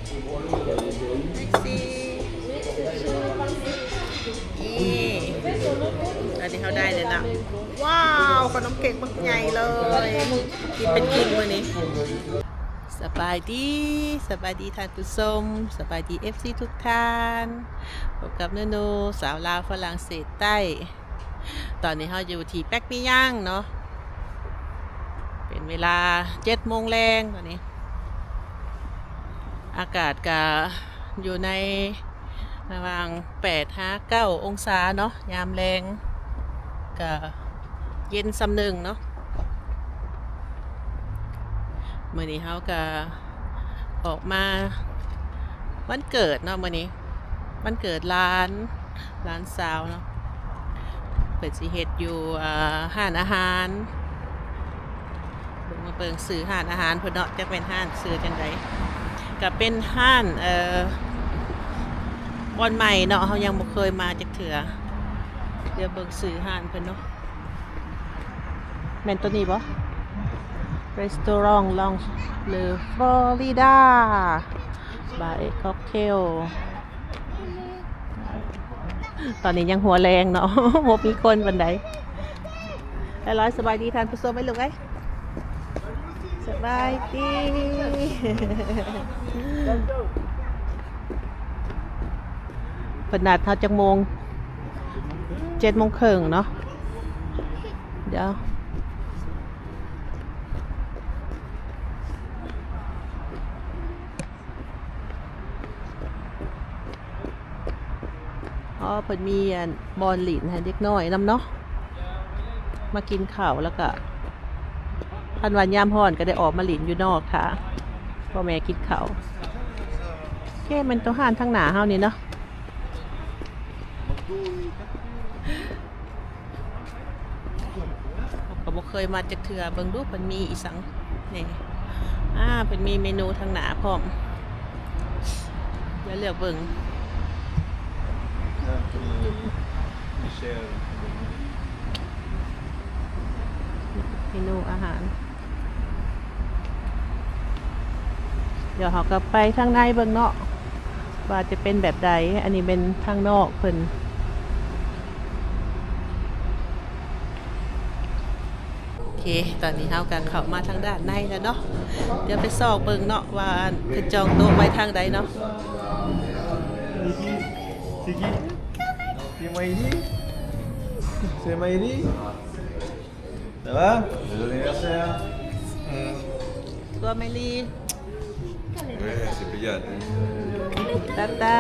อันนี้เขาได้เลยนะว้าวขนมเค้กบักใหญ่เลยกินเป็นกินมื้อนี้สบายดีท่านผู้ชมสบายดี FC ทุกท่านพบกับโนสาวลาวฝรั่งเศสใต้ตอนนี้เราอยู่ที่แป๊กมิย่างเนาะเป็นเวลา 7:00 นแลงตอนนี้อากาศก็อยู่ในระหว่าง 8-9 องศาเนาะยามแรงก็เย็นซำนึงเนาะมื้อนี้เฮาก็ออกมาวันเกิดเนาะมื้อนี้วันเกิดร้านสาวเนาะเพิ่นสิเฮ็ดอยู่ร้านอาหารมาเบิ่งซื้อร้านอาหารเพิ่นเนาะจักเป็นร้านซื้อจังไดก็เป็นร้านบอนใหม่เนาะเฮายังบ่เคยมาจักเทื่อเดี๋ยวเบิ่งซื้อร้านเพิ่นเนาะแม่นตัวนี้บ่Restaurant Lounge Le Florida by Cocktail ตอนนี้ยังหัวแรงเนาะบ่มีคนปานใดร้อยสบายดีท่านผู้ชมไหมลูกเอ้ยสบายดีเพิ่นนัดเฮาจักโมง 7:30 นเนาะเดี๋ยวเพิ่นมีบอลหลินให้เด็กน้อยนำเนาะมากินข้าวแล้วก็คันวันยามร้อนก็ได้ออกมาหลินอยู่นอกค่ะพ่อแม่กินข้าวแค่มันต้องหานทางหน้าเฮานี่เนาะก็บ่เคยมาจักเทื่อเบิ่งดูเพิ่นมีอีสังนี่เพิ่นมีเมนูทางหน้าพร้อมเดี๋ยวเลือกเบิ่งเมนูอาหารเดี๋ยวเราก็ไปทางในเบิ่งเนาะว่าจะเป็นแบบใดอันนี้เป็นทางนอกเพิ่นโอเคตอนนี้เราก็เข้ามาทางด้านในแล้วเนาะเดี๋ยวไปซอกเบิ่งเนาะว่าเพิ่นจองโต๊ะไว้ทางใดเนาะC'est Maïli. C'est Maïli. Ça va? Joyeux anniversaire. Toi Maïli. Ouais, c'est payade. Tata.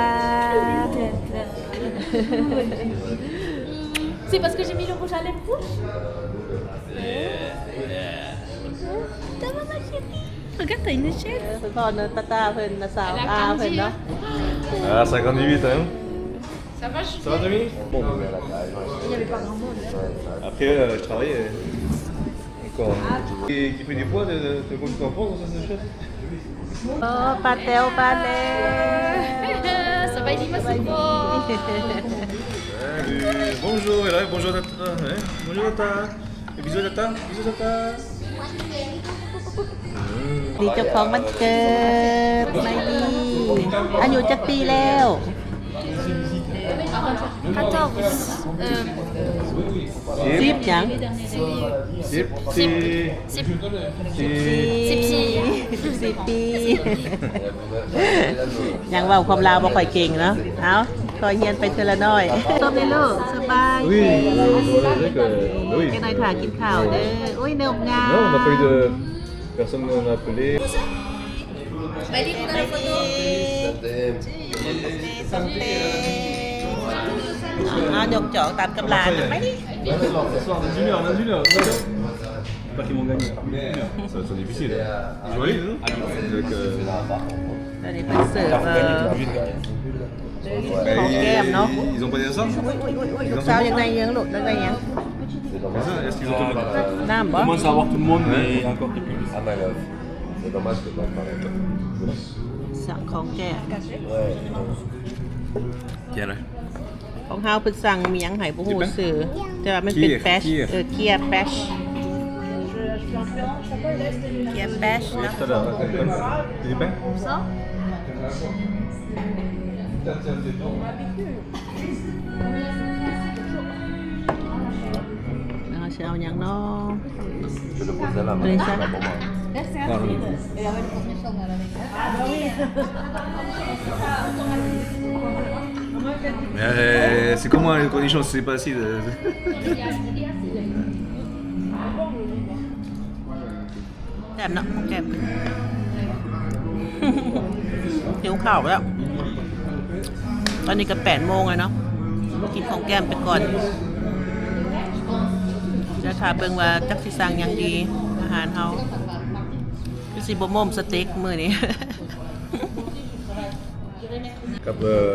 C'est parce que j'ai mis le rouge à lèvres rouge. Ça va ma chérie? Regarde, t'as une échelle. เพิ่นพอเนาะตาเพิ่นนะสาวเพิ่นเนาะ Ah, 58, hein? Ça va, Ça va, Tommy? Bon, il n'y avait pas grand monde. après, je travaille. Quoi? Qui fait du poids de conduite en France, ça c'est chose? ปาเตลปาเล่ Ça va, il dit merci beaucoup. Salut. Bonjour, et là, bonjour Tata. Hein? Bonjour Tata. Et bisous Tata. Bisous Tata. ดีเจ้าของวันเกิดไม่ดีอายุจักปีแล้ว 14. 10หยัง 10ปียังเว้าความลาวบ่ค่อยเก่งเนาะเอาคอยเรียนไปเทื่อละน้อยต้มได้ลูกสบาย Oui, c'est vrai que... Oui. แค่น้อยถ่ากินข้าวเด้อโอ้ยเนิบงาม Non, on n'a pas eu de... Personne ne m'a appelé. Maïli, on a la photo. สังเตยกจอกตามกำลังไหมนี่ Soir, 18h. Pas qu'ils m'ont gagné. Ça va être difficile. Ils jouent à Lille, non? Avec... ตอนนี้เป็นเสิร์ฟของแก้มเนาะ Ils ont pas dit ça? ลูกสาวยังไงยังลูกยังไงยัง Est-ce qu'ils ont tout... น้ำบ่ On commence à avoir tout le monde, mais encore quelques minutes. Ah, my love. C'est dommage que tu n'as pas raison. สั่งของแก้ม Ouais. Tiens là. ของเฮาเพิ่นสั่งมีหยังให้บ่ฮู้ชื่อแต่ว่ามันเป็นแฟชเกียร์แฟชเกียร์แฟชเนาะ Tout à l'heure, tu du pain? Ça? แล้วเราจะเอาอย่างน้อ Je le pose à la main, Oui, c'est ça. pas pour moi. Mais c'est comment les conditions? C'est pas si. แก้มเนาะแก้มหิวข้าวแล้ว ตอนนี้ก็8 โมงแล้วเนาะกินของแก้มไปก่อนจะถามเบิ่งว่าจักสิสั่งหยังดีอาหารเฮาคือสิบ่ม่มสเต็กมื้อนี้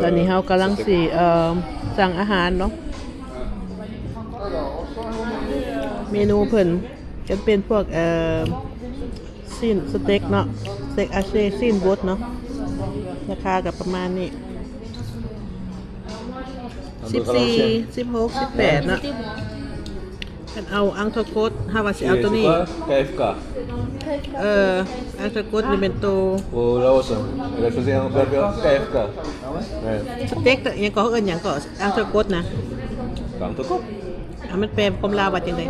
ตอนนี้เฮากำลังสิสั่งอาหารเนาะเมนูเพิ่นจะเป็นพวกซีนสเต็กเนาะสเต็กอาเช่ซีนบดเนาะราคาก็ประมาณนี้14 16 18เนาะคันเอาอังทโกดถ้าว่าสิเอาตัวนี้ KFK. อังทโกดนี่เป็นตัว Au Laos. Elle a choisi un burger KFK. Ouais. สเต็กอิหยังก็เอิ้นหยังก็อังทโกดนะ Comme tout coup. มันแปลความลาวว่าจังได๋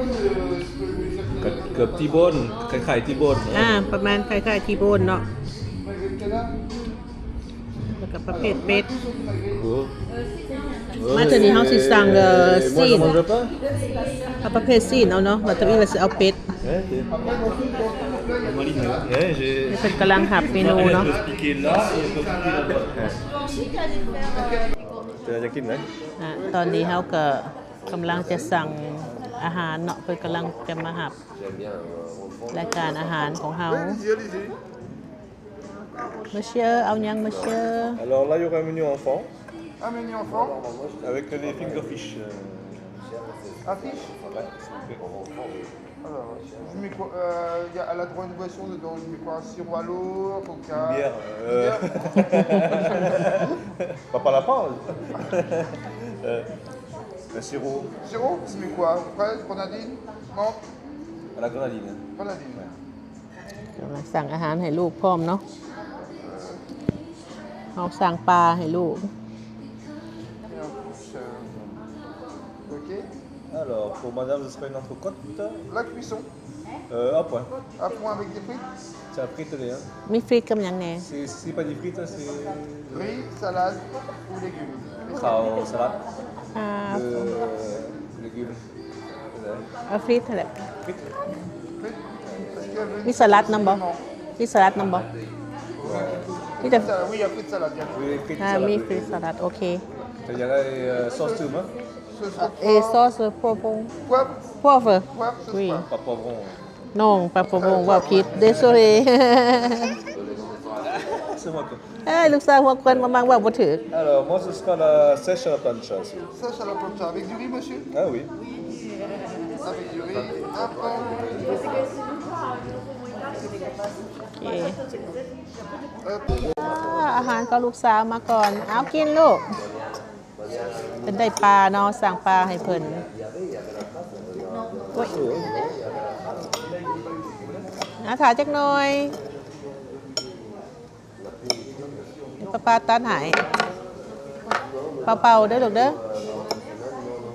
เกือบที่บนคล้ายๆที่บน ประมาณคล้ายๆทีโบนเนาะแล้วก็ประเภทเป็ดมาเทื่อนี้เฮาสิสั่งซีนเอาประเภทซีนเอาเนาะว่าตะอี้ว่าสิเอาเป็ด เพิ่นกำลังหับเมนูเนาะ จะกินไหม ตอนนี้เฮาก็กำลังจะสั่งอาหารเนาะเพิ่นกำลังจะมาหับรายการอาหารของเฮา Monsieur เอาหยัง Monsieur Alors là il y aura un menu enfant Un menu enfant. avec les fingerfish. Un fiche. Alors, je mets quoi y a à la droite une boisson dedans, je mets quoi? Un sirop à l'eau, un coca. Bière. Bière. Pas la parole. Un sirop Sirop, je mets quoi? Fraise, grenadine? Non, à la grenadine. grenadine. กำลังสั่งอาหารให้ลูกพร้อมเนาะเฮาสั่งปลาให้ลูก Et en plus, ok. Alors pour madame ce sera une entrecôte. La cuisson, À point. à point avec des frites, C'est à friter hein. มีฟรีกับหยังแหน่ C'est pas des frites c'est riz, salade ou légumes. khao salade. อ่า Légumes. เอาฟรีเท่าไหร่ Frites. Est-ce qu'il y avait มีสลัดนำบ่มีสลัดนำบ่มีแต่ salade? Oui, il y a frites salade, bien. Oui, frites มี salade. ฟรีสลัดโอเค Il y a la sauce toum hein. Sauce ซอสโปรโพง poivre, พวกเฟอ poivre, sauce Oui. poivre. Pas poivron. น้องปลาโปรโพงว่าผิด désolé C'est moi quoi. ลูกสาวหัวควนมามังว่าบ่ถูก Alors moi ce sera la sèche à la plancha. Sèche à la plancha. Avec du riz, monsieur? Ah oui. Avec du riz, un pain. โอเคอาหารก็ลูกสาวมาก่อนเอากินลูกเป็นได้ปลาเนาะสั่งปลาให้เพิ่นโอ้ยถ่ายจักหน่อยเดี๋ยวป้าตัดให้เป่าๆเด้อลูกเด้อ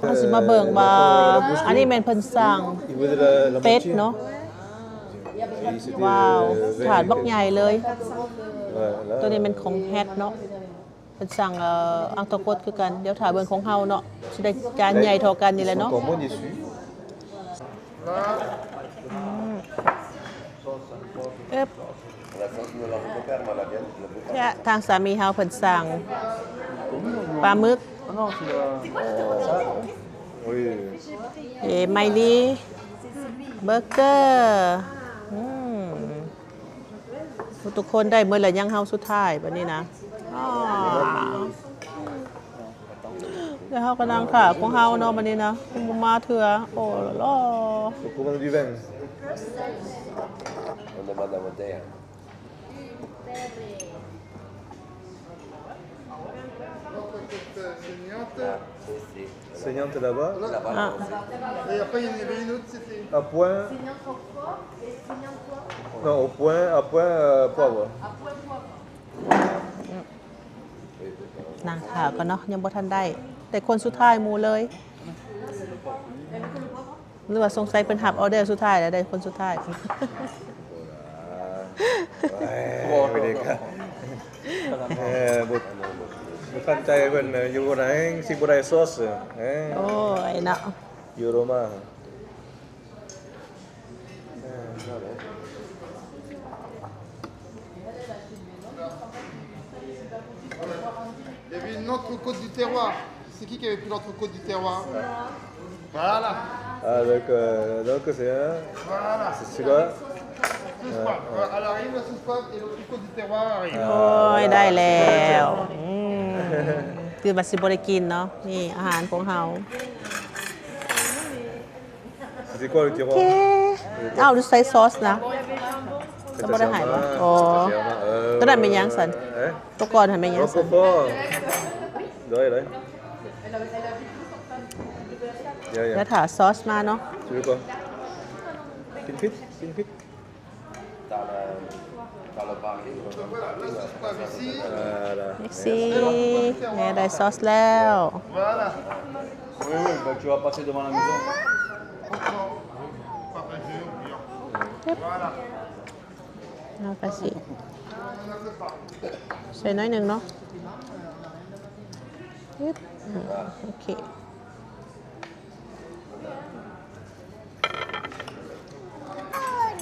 เราสิมาเบิ่งว่าอันนี้แม่นเพิ่นสั่ง Il veut de la เป็ดเนาะ ว้าวถาดบักใหญ่เลย ตัวนี้เป็นของแฮดเนาะเป็นสั่งอังตะโกดคือกัน เดี๋ยวถ่ายเบิ่งของเฮาเนาะสิได้จานใหญ่เท่ากันนี่แหละเนาะ Encore moins déçu. เอ๊บ La sauce, nous la repère, moi, la viande, je la prépare. เนี่ยทางสามีเฮาเพิ่นสั่งปลาหมึก Ah non, c'est la... Oui. ไมลีเบอร์เกอร์ทุกคนได้เมื่อไหร่ยังเฮาสุดท้ายบัดนี้นะแล้วเฮาก็นั่งค่ะของเฮาเนาะบัดนี้นะบ่มาเถื่อโอ้ล่อ Faut commander du vin. On demande à votre terre. Saignante là-bas. Ah. Et après, il y en avait une autre, c'était. À point. Non, au point, à point poivre. นางข่าวก็เนาะยังบ่ทันได้ แต่คนสุดท้ายหมู่เลยหรือว่าสงสัยเป็นหับออเดอร์สุดท้ายแล้วได้คนสุดท้าย บุคันใจเป็นอยู่ไหนสิบุได้ซอส โอ้ยเนาะ อยู่โรมา Il y avait une entrecôte du terroir. C'est qui avait pris l'entrecôte du terroir? Voilà. Ah donc c'est Voilà. c'est quoi Sauce poivre. Voilà, elle arrive la sauce poivre et l'entrecôte du terroir arrive. โอ้ยได้แล้วคือบัตรสิบริกินเนาะนี่อาหารของเฮา C'est quoi le โอ tiroir เคอ้าวดูใส่ซอสนะก็บ่ได้หายป่ะอ๋อตัวนั้นเป็นยังสันตัวก่อนหันเป็นยังสัน Roquefort. Đấy. แล้วถาซอสมาเนาะ Tu veux quoi Une frite Une frite Dans le parking, Voilà, la sauce poivre ici. Voilà. เม็กซี่แม่ได้ซอสแล้ว Voilà. Oui, bah, tu vas passer devant la maison. Franchement, pas pressé, oubliant. Voilà. เอาไปสิ On n'accepte pas. ใส่น้อยหนึ่งเนาะยึดโอเค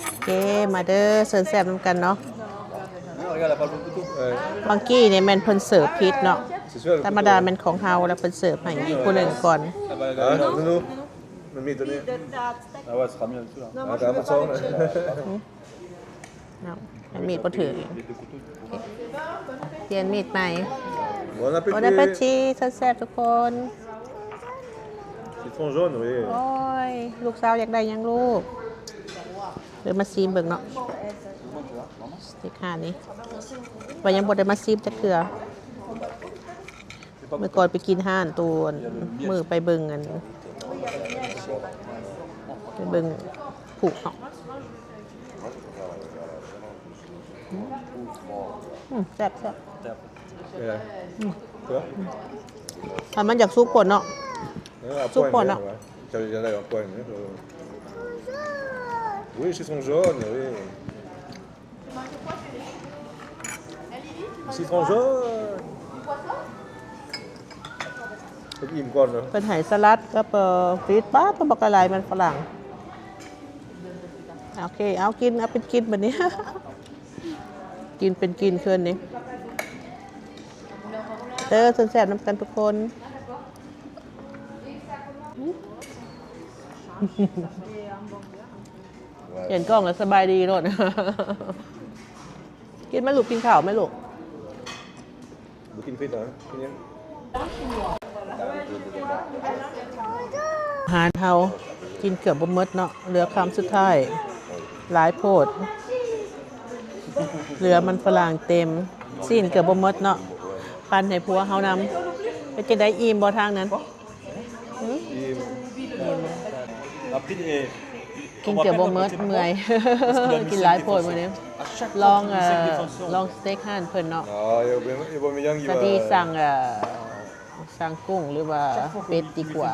โอเคมาเด้อเสิร์ฟแซ่บนำกันเนาะ Regarde, elle a pas le couteau. บางกี้เนี่ยแมันเพิ่นเสิร์ฟพิษเนาะ C'est sûr, ธรรมดาเป็นของเฮาแล้วเพิ่นเสิร์ฟให้อีกคนหนึ่งก่อน Ah, Nounou Mamie, donnez. Ah ouais, ce sera mieux là-dessus là. Ah, t'as un peu de sang. เอาให้มีดบ่ถือเปลี่ยนมีดใหม่ Bon โอ้ได้ปะ appétit. ชีแซ่บๆทุกคน Citron jaune, oui. โอ้ย ลูกสาวอยากได้ยังลูกเดี๋ยวมาซีมเบิ่งเนาะสเต็กห่านี้ว่ายังบ่ได้มาซีมจักเทื่อเมื่อก่อนไปกินห้านตูนมือไปเบิ่งกันไปเบิ่งผูกเนาะแซ่บ Yeah. Quoi ๆถ้ามันอยากซุปป่นเนาะ Un Sous poing, poing, bien, là. ouais. J'avais un poing. Oui, citron jaune, oui. Citron jaune. Cái im con nữa. เป็นไหสลัดกับฟรีดป้าต้องบอกอะไรมันฝรั่งโอเคเอากินเอาเป็นกินแบบนี้ กินเป็นกินคืนนี้เด้อสนแสบน้ำกันทุกคน เห็นกล้องแล้วสบายดีโลด กินไหมลูกกินข้าวไหมลูก Booking fit, hein. Fini. อาหารเฮากินเกือบบ่หมดเนาะเหลือคำสุดท้ายหลายโพดเหลือมันฝรั่งเต็มสิ้นเกือบบ่หมดเนาะปันให้ผัวเฮานำไปจะได้อิ่มบ่ทางนั้น Après, กินเกือบบ่หมดเมื่อย กินหลายโพดมื้อนี้ลองสเต็กห่านเพิ่นเนาะ ah, il y a Aubameyang qui พอ va. ดีสั่งกุ้งหรือว่าเป็ดดีกว่า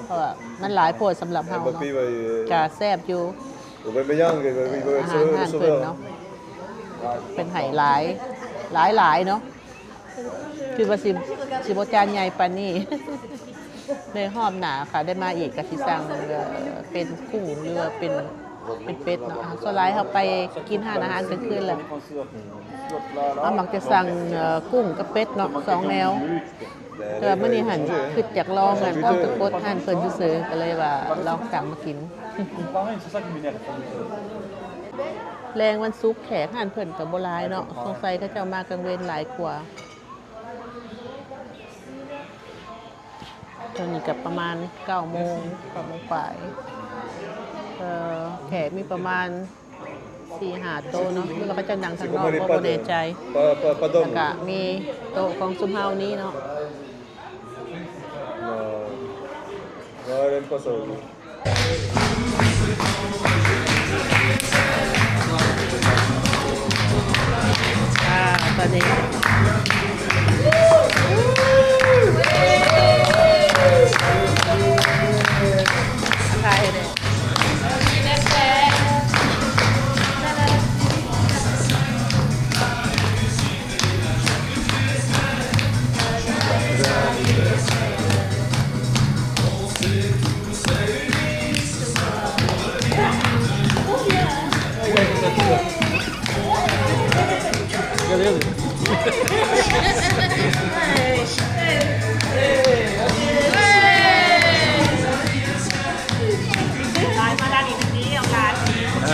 เพราะว่ามันหลายโพดสำหรับเฮาเนาะ Mbappé va. กาแซ่บอยู่ Aubameyang, il va อา être หาร le ห่านเพิ่น sauveur. เนาะเป็นไห่หลายเนาะคือว่าสิบ่จานใหญ่ปานนี้ ในหอมหนาค่ะได้มาอีกก็สิสั่งเป็นกุ้งหรือว่าเป็นเป็ดเนาะส่วนหลายเฮาไปกินร้านอาหารกลางคืนแหละเอามักจะสั่งกุ้งกับเป็ดเนาะสองแนวแต่ว่ามื้อนี้หันคืออยากลองกันเอาตะกดหั่นเพิ่นซื่อๆก็เลยว่าลองสั่งมากิน Pareil, c'est ça qui m'énerve. แรงวันซุกร์แขกหั่นเพิ่นก็บ่หลายเนาะสงสัยเขาเจ้ามากลางเว้นหลายกว่าตอนนี้ก็ประมาณ9 โมงปลายแขกมีประมาณ 4-5 โต๊ะเนาะแล้วก็จะนั่งทางนอกก็บ่แน่ใจ Pas แล้ว d'homme. ก็มีโต๊ะของซุมเฮานี้เนาะ Non. Non, elle aime pas ça. ตอนนี้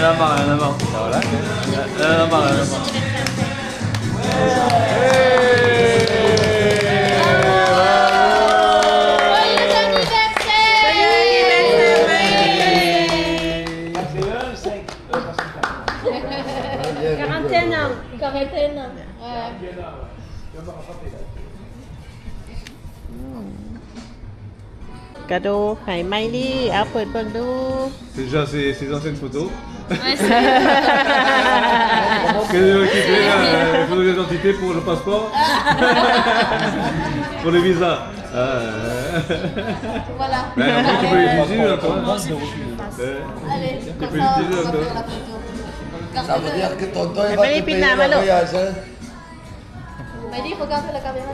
Là-bas, là-bas. Voilà. Là-bas, là-bas. Quarantaine. Cadeau ให้ไมลี่เอาเปิดเบิ่งดู C'est déjà ses anciennes photos. Ouais, Que j'ai récupéré les photos d'identité pour le passeport. Pour le visa. voilà. Mais après, tu peux l'utiliser encore. Allez, Tu peux l'utiliser encore. Ça veut dire que tonton il va Mais te payer Pina, le Malo. voyage. Hein? Mali, regarde la caméra.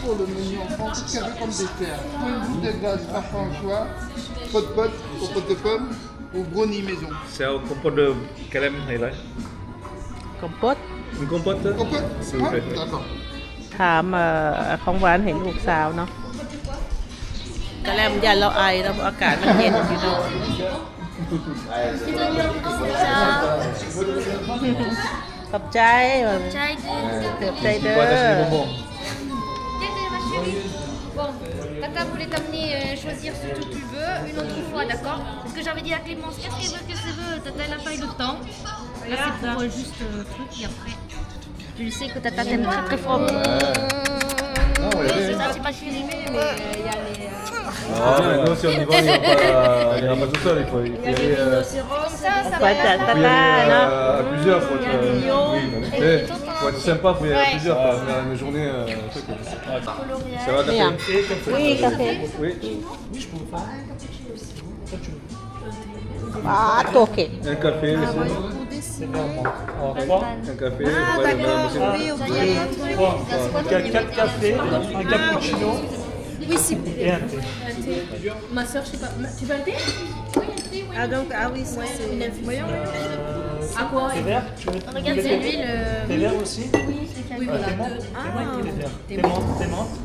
Pour le menu enfant, tout ce qu'il y avait comme dessert. Soit une boule de glace François, pote-pote, aux potes de pommes, ou brownie maison. C'est un compote de crème highlight. กมปด Une compote Compote S'il vous plaît. D'accord. ถามของหวานให้ลูกสาวเนาะกะแลมยันเราไอแล้วอากาศมันเย็นอยู่เนาะขอบใจ Chai, เกือบใจเด้อ Quoi, t'as des bonbons? Tiens, ma chérie. Bon, Tata voulait t'amener choisir ce que tu veux une autre fois, d'accord? Parce que j'avais dit à Clémence, qu'est-ce qu'elle veut? Tata, elle n'a pas eu le temps. Là, c'est pour juste truc et après. Tu sais que Tata t'aime très très fort. Oui, c'est ça, c'est ma chérie, mais il y a les... Ah, mais non, si on y va, il ira pas tout seul. Il faut y aller Comme ça, ça ไป va จาก être... ตาตาเนาะ à plusieurs. Faut être sympa, faut y aller à plusieurs. Pas faire une journée. Truc. Ça va, t'as เนี่ย fait oui กาแฟ Oui. ว้าตัวเก่ง Un café, monsieur. Un café. Voilà, madame, monsieur. 4 cafés, un cappuccino Oui, si. et un thé. Ma soeur, je sais pas. Tu veux le thé? Ah donc ah oui ça c'est Une infusion. À quoi? Thé vert, tu veux Regarde, c'est l'huile. Thé vert aussi? Oui, voilà. Thé menthe, il est vert. Thé menthe.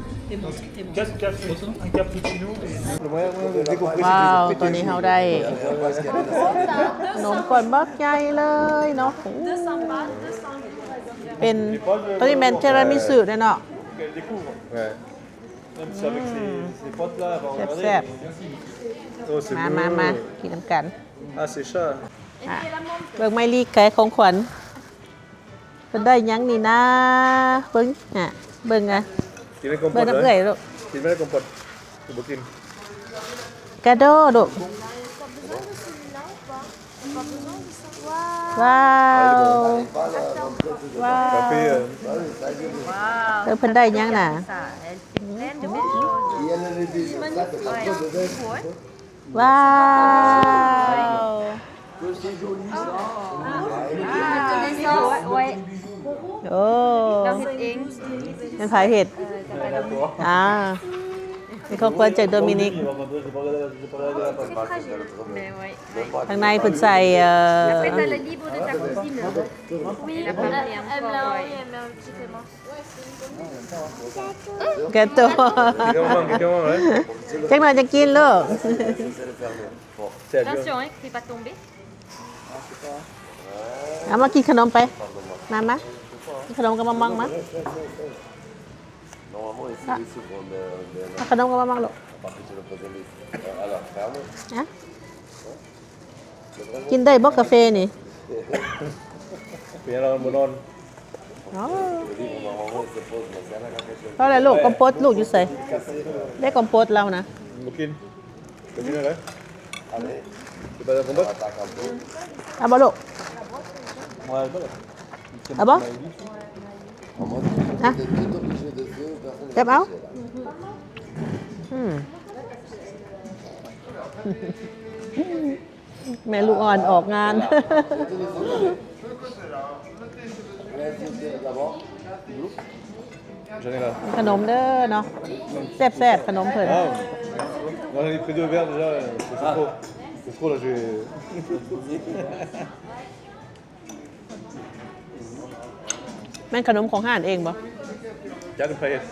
Donc, 4 cafés, un cappuccino et ว้าวตอนนี้เราได้ขนมก่อนบักใหญ่เลยเนาะเป็นตอนนี้แมนเทรามิสุด้วยเนาะ Ouais. Même si avec ses potes là, avant แซ่บ Oh, c'est ๆมากินน้ำกัน Ah, c'est chat. อ่ะเบิ่งไมลีแขกของขวัญเพิ่นได้หยังนี่นะเบิ่งเบิ่ง Tu veux เบิ่ง compote น้ำเอื้อยลูก Tu veux la compote C'est Bokine. กาโดลูกว้าวว้าว Café. เพิ่นได้หยังน่ะ Il y a le début. Ça, c'est pas trop de vin. ว้าว Que c'est joli ça. Ouais. โอ้เป็นผายเห็ดมีของขวัญจากโดมินิก Mais ouais. ข้างในเพิ่นใส่ Après, t'as le livre de ta cousine. Oui, elle me l'a envoyé, elle met un petit aimant. กระโต Quelqu'un, ouais. จังหน่อยจะกินลูก C'est à dire. Attention, hein, que t'es pas tombé. เอามากินขนมไปมากินขนมกับมะมังมา Normalement, ici, on est เอาขนมกับมะมังลูก parce que tu le poses vite. Alors, ferme. นะกินได้บ่กาแฟนี่ Puis alors, un bon on. อ๋อ Le livre, normalement, il se pose, mais c'est un café chaud. เพราะอะไรลูกคอมโพสลูกอยู่ใส่ได้คอมโพสเรานะ Bokine. Bokine, là. Allez, C'est pas la compote attaque un peu. เอาบ่ลูก Ouais, pas là. เอาบ่ En mode, Hein? tu es tout obligé de faire, personne ne เก็บ va เอา toucher, là. แม่ลูกอ่อนออกงาน Viens ici, d'abord. J'en ai là. ขนมเด้อเนาะแซ่บๆขนมเพิ่น Ah, moi j'en ai pris 2 verres déjà. C'est trop. C'est trop là, je vais. แม่นขนมของห้านเองบ่ จักรเพชร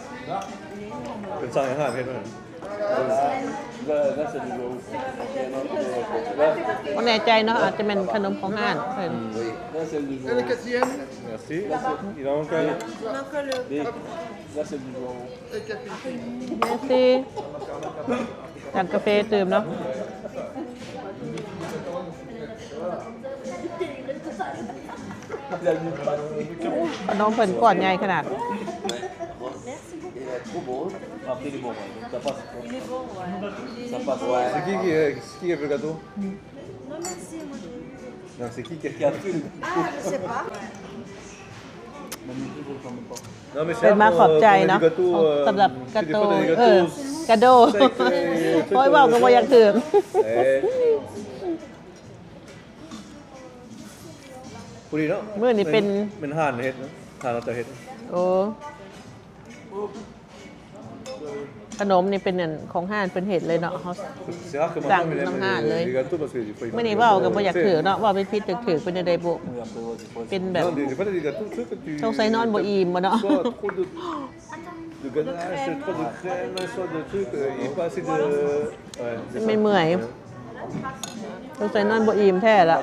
เป็นสร้างอาหารเพชรมั้ย Là c'est du gros. บ่แน่ใจเนาะอาจจะเป็นขนมของห้านเพิ่น Oui, là c'est du Et gros. le quatrième, Merci. Il en manque un. Là c'est du gros. et cappuccino. เมสซี่จานกาแฟตื่มเนาะขนมเพิ่นก้อนใหญ่ขนาด Il est trop beau. Après, il est bon. Ça passe. Ça passe, ouais. C'est qui a fait le gâteau? Non, c'est qui a fait le gâteau? Non, mais เป็นมาขอบใจเนาะ gâteau. สำหรับกระโตกระโด C'est avec les trucs, โอ้ยบอกก็บ่อยากถึง ปุรีเนาะ มื้อนี้เป็น เป็นห่านเฮ็ดเนาะห่านเราจะเฮ็ด โอ้ขนมนี่เป็นอันของห้านเป็นเห็ดเลยเนาะเขา C'est rare queสั่ง maintenant, mais น้ำห่านเลย les gâteaux parce que des fois, ils มื้อ font นี้ des เว้า gâteaux, ก็บ่อยาก tu sais. ถือเนาะเว่าเป็นพิษถือเป็นจังได๋บ่เป็นแบบ Non, des fois, t'as des gâteaux, tu sais, que tu... สงสัยนอนบ่อิ่มบ่เนาะ Soit trop de ganache, trop de crème, soit de trucs, et pas assez de... Ouais, c'est ไม่ ça. เมื่อยสงสัยนอนบ่อิ่มแท้ละ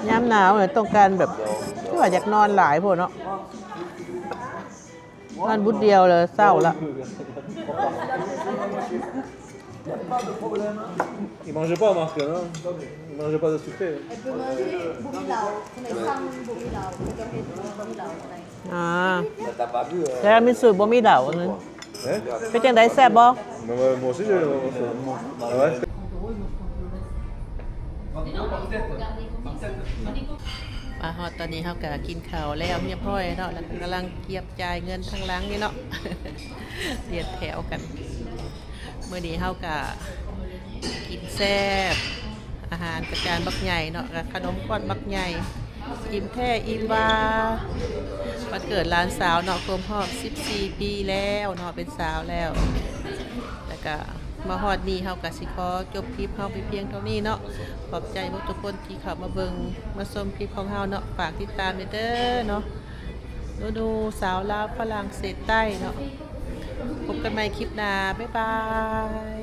ยามหนาวเนี่ยต้องการแบบคือว่าอยากนอนหลายโพดเนาะนอนบุดเดียวเลยเศร้าละ Il mangeait pas, Marc, non? Il mangeait pas de sucré. Elle peut manger bourrilao. On est sans bourrilao. C'est comme les bourrilao. อ่า Mais t'as pas vu. แล้วมีสูตรบ่มีเหล่านึง Hein? เป็นจังได๋แซ่บบ่ Moi aussi, j'ai... Ah ouais? มาฮอดตอนนี้เฮาก็กินข้าวแล้วเรียบร้อยเนาะแล้วก็กำลังเก็บจ่ายเงินทางหลังนี่เนาะ เรียดแถวกันมื้อนี้เฮาก็กินแซ่บอาหารกระจานบักใหญ่เนาะกับขนมก้อนบักใหญ่อิ่มแท้อิ่มว่าวันเกิดหลานสาวเนาะครบรอบ14 ปีแล้วเนาะเป็นสาวแล้วแล้วก็มาฮอดนี้เฮาก็สิขอจบคลิปเฮาไปเพียงเท่านี้เนาะขอบใจทุกคนที่เข้ามาเบิ่งมาชมคลิปของเฮาเนาะฝากติดตามเด้อเนาะดูสาวลาวฝรั่งเศสใต้เนาะพบกันใหม่คลิปหน้าบ๊ายบาย